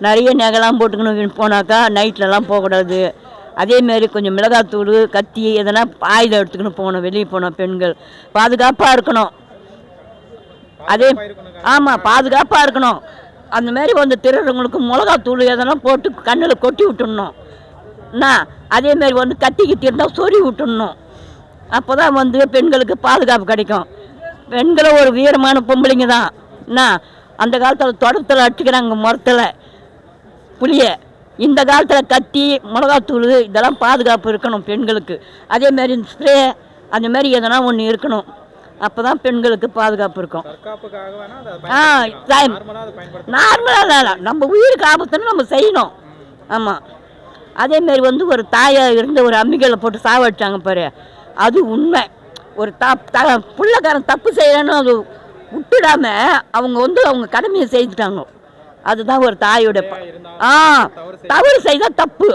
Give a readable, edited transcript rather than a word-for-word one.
நிறைய நகைலாம் போட்டுக்கணும் போனாக்கா நைட்லலாம் போகக்கூடாது. அதேமாரி கொஞ்சம் மிளகாத்தூள் கத்தி எதனா ஆயுதம் எடுத்துக்கணும் போகணும். வெளியே போனோம் பெண்கள் பாதுகாப்பாக இருக்கணும். அதே ஆமாம் பாதுகாப்பாக இருக்கணும். அந்தமாரி வந்து திருடுறவங்களுக்கு மிளகாத்தூள் எதனா போட்டு கண்ணில் கொட்டி விட்டுடணும் என்ன. அதேமாரி வந்து கத்தி கித்தி இருந்தால் சொறி விட்டுடணும். அப்போ தான் வந்து பெண்களுக்கு பாதுகாப்பு கிடைக்கும். பெண்களும் ஒரு வீரமான பொம்பளைங்க தான் என்ன. அந்த காலத்தில் தொடத்தில் அடிச்சுக்கிறாங்க முறத்தில் புளிய. இந்த காலத்தில் கத்தி மிளகாத்தூள் இதெல்லாம் பாதுகாப்பு இருக்கணும் பெண்களுக்கு. அதேமாரி ஸ்ப்ரே அந்தமாரி எதனா ஒன்று இருக்கணும். அப்போ தான் பெண்களுக்கு பாதுகாப்பு இருக்கும். நார்மலாக இல்லை, நம்ம உயிருக்கு ஆபத்துன்னு நம்ம செய்யணும். ஆமாம். அதேமாரி வந்து ஒரு தாயாக இருந்த ஒரு அம்மிகளை போட்டு சாவடிச்சாங்க பாரு, அது உண்மை. ஒரு பிள்ளைக்காரன் தப்பு செய்யலன்னு அது விட்டுடாம அவங்க வந்து அவங்க கடமையை செய்துட்டாங்க. அதுதான் ஒரு தாயோட தவறு செய்தால் தப்பு.